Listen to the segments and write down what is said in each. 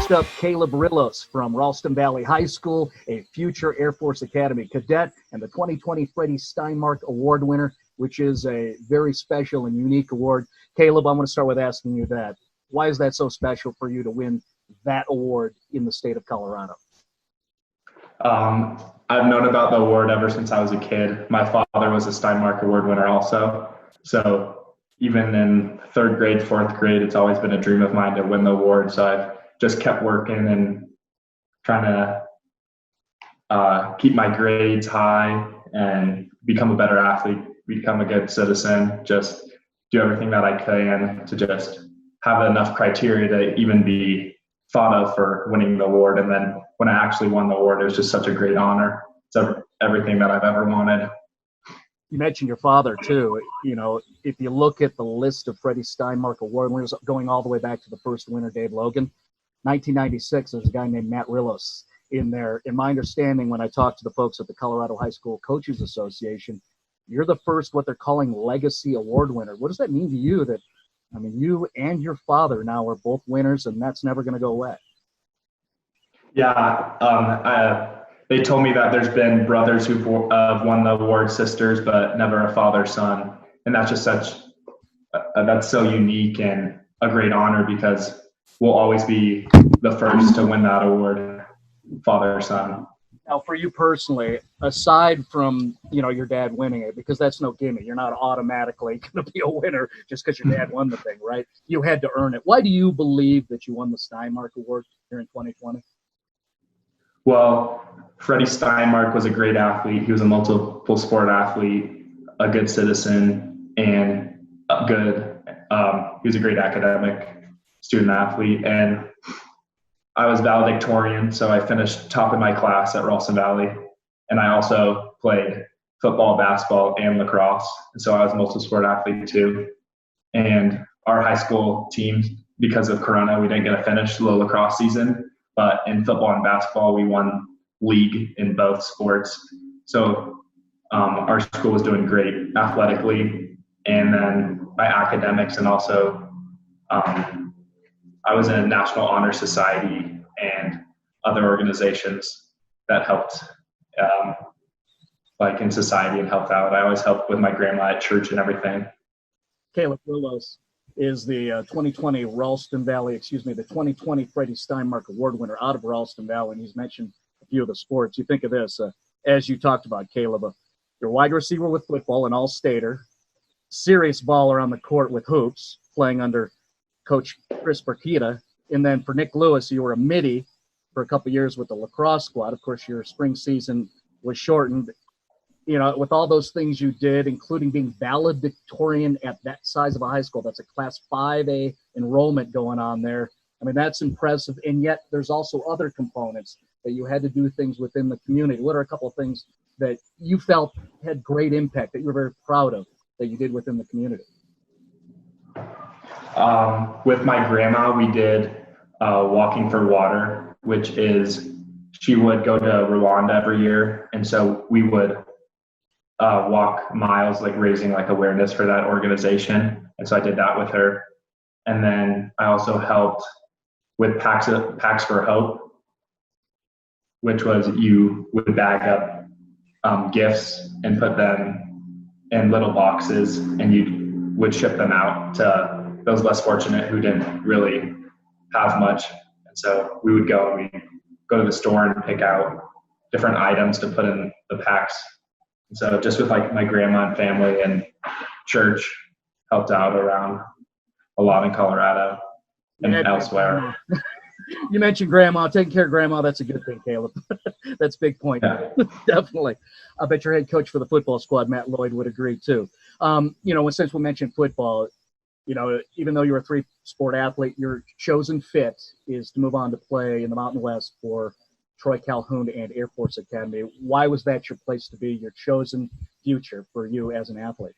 Next up, Caleb Rillos from Ralston Valley High School, a future Air Force Academy cadet, and the 2020 Freddie Steinmark Award winner, which is a very special and unique award. Caleb, I'm going to start with asking you that. Why is that so special for you to win that award in the state of Colorado? I've known about the award ever since I was a kid. My father was a Steinmark Award winner also. So even in third grade, fourth grade, it's always been a dream of mine to win the award. So I've just kept working and trying to keep my grades high and become a better athlete, become a good citizen, just do everything that I can to just have enough criteria to even be thought of for winning the award. And then when I actually won the award, it was just such a great honor. It's everything that I've ever wanted. You mentioned your father too. You know, if you look at the list of Freddie Steinmark Award winners going all the way back to the first winner, Dave Logan, 1996, there's a guy named Matt Rillos in there. In my understanding, when I talked to the folks at the Colorado High School Coaches Association, you're the first what they're calling legacy award winner. What does that mean to you that, I mean, you and your father now are both winners, and that's never going to go away? Yeah, they told me that there's been brothers who've won the award, sisters, but never a father-son. And that's just that's so unique and a great honor because we'll always be the first to win that award, father-son. Now, for you personally, aside from, your dad winning it, because that's no gimme, you're not automatically going to be a winner just because your dad won the thing, right? You had to earn it. Why do you believe that you won the Steinmark Award here in 2020? Well, Freddie Steinmark was a great athlete. He was a multiple sport athlete, a good citizen, and he was a great academic student athlete. And I was valedictorian, so I finished top in my class at Ralston Valley. And I also played football, basketball, and lacrosse. And so I was a multi-sport athlete too. And our high school team, because of Corona, we didn't get to finish the lacrosse season. But in football and basketball, we won league in both sports. So our school was doing great athletically. And then by academics, and also I was in a National Honor Society and other organizations that helped in society and helped out. I always helped with my grandma at church and everything. Caleb Rillos is the 2020 the 2020 Freddie Steinmark Award winner out of Ralston Valley, and he's mentioned a few of the sports. You think of this, as you talked about, Caleb, you're a wide receiver with football, an all-stater, serious baller on the court with hoops, playing under Coach Chris Burkita, and then for Nick Lewis, you were a midi for a couple of years with the lacrosse squad. Of course, your spring season was shortened. With all those things you did, including being valedictorian at that size of a high school, that's a Class 5A enrollment going on there. I mean, that's impressive. And yet there's also other components that you had to do things within the community. What are a couple of things that you felt had great impact that you were very proud of that you did within the community? With my grandma, we did Walking for Water, which is she would go to Rwanda every year. And so we would walk miles, raising awareness for that organization. And so I did that with her. And then I also helped with Packs for Hope, which was you would bag up gifts and put them in little boxes, and you would ship them out to those less fortunate who didn't really have much. And so we would go to the store and pick out different items to put in the packs. So just with my grandma and family and church helped out around a lot in Colorado and elsewhere. You mentioned grandma, taking care of grandma. That's a good thing, Caleb. That's a big point. Yeah. Definitely. I bet your head coach for the football squad, Matt Lloyd, would agree too. Since we mentioned football, even though you're a three-sport athlete, your chosen fit is to move on to play in the Mountain West for Troy Calhoun and Air Force Academy. Why was that your place to be, your chosen future for you as an athlete?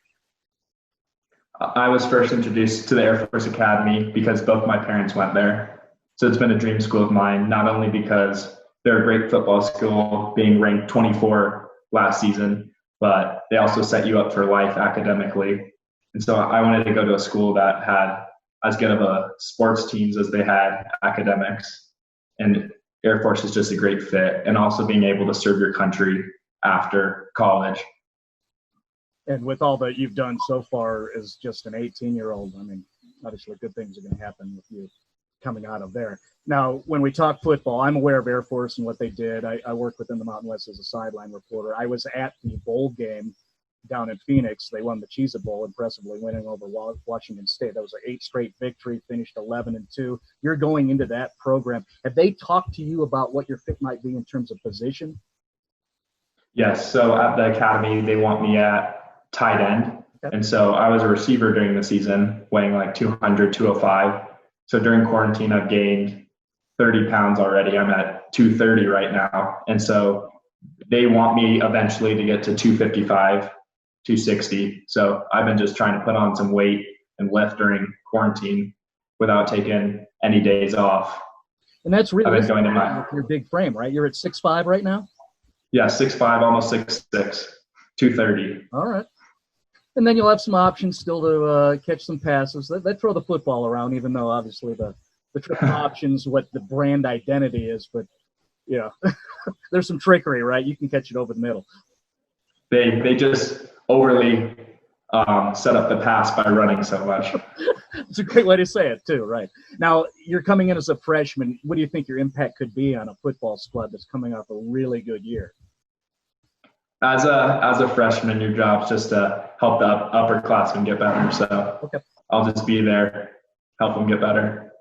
I was first introduced to the Air Force Academy because both my parents went there. So it's been a dream school of mine, not only because they're a great football school, being ranked 24 last season, but they also set you up for life academically. And so I wanted to go to a school that had as good of a sports teams as they had academics. and Air Force is just a great fit. And also being able to serve your country after college. And with all that you've done so far as just an 18-year-old, I mean, obviously good things are going to happen with you coming out of there. Now, when we talk football, I'm aware of Air Force and what they did. I worked within the Mountain West as a sideline reporter. I was at the bowl game down in Phoenix. They won the Cheez-It Bowl, impressively winning over Washington State. That was an 8 straight victory, finished 11-2. You're going into that program. Have they talked to you about what your fit might be in terms of position? Yes. So at the academy, they want me at tight end. Okay. And so I was a receiver during the season, weighing like 200, 205. So during quarantine, I've gained 30 pounds already. I'm at 230 right now. And so they want me eventually to get to 255, 260. So I've been just trying to put on some weight and lift during quarantine without taking any days off. And that's really I've been going to your big frame, right? You're at 6'5" right now? Yeah, 6'5", almost 6'6", 230. All right. And then you'll have some options still to catch some passes. They throw the football around, even though obviously the triple options what the brand identity is. But, yeah, there's some trickery, right? You can catch it over the middle. They just overly set up the pass by running so much. It's a great way to say it, too, right? Now, you're coming in as a freshman. What do you think your impact could be on a football squad that's coming off a really good year? As a freshman, your job's just to help the upperclassmen get better. So okay. I'll just be there, help them get better.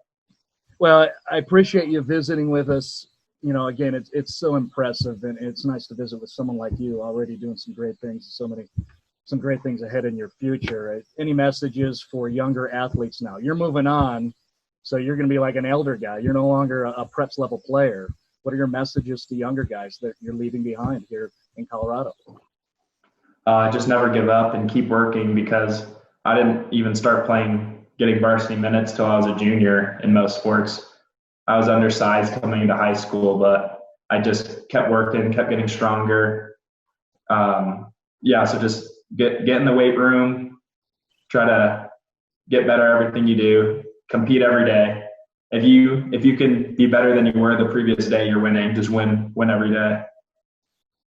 Well, I appreciate you visiting with us. You know, again, it's so impressive, and it's nice to visit with someone like you already doing some great things, some great things ahead in your future. Any messages for younger athletes now? You're moving on, so you're going to be like an elder guy. You're no longer a preps level player. What are your messages to younger guys that you're leaving behind here in Colorado? Just never give up and keep working, because I didn't even start getting varsity minutes till I was a junior in most sports. I was undersized coming into high school, but I just kept working, kept getting stronger. So just get in the weight room, try to get better at everything you do, compete every day. If you can be better than you were the previous day, you're winning. Just win every day.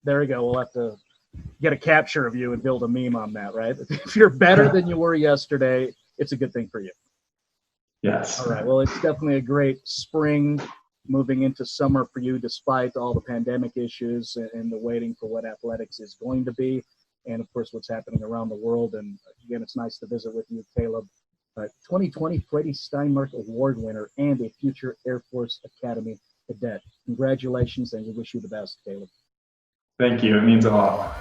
There we go. We'll have to get a capture of you and build a meme on that, right? If you're better than you were yesterday, it's a good thing for you. Yes. All right. Well, it's definitely a great spring moving into summer for you, despite all the pandemic issues and the waiting for what athletics is going to be, and of course what's happening around the world. And again, it's nice to visit with you, Caleb. 2020 Freddie Steinmark Award winner and a future Air Force Academy cadet. Congratulations, and we wish you the best, Caleb. Thank you. It means a lot.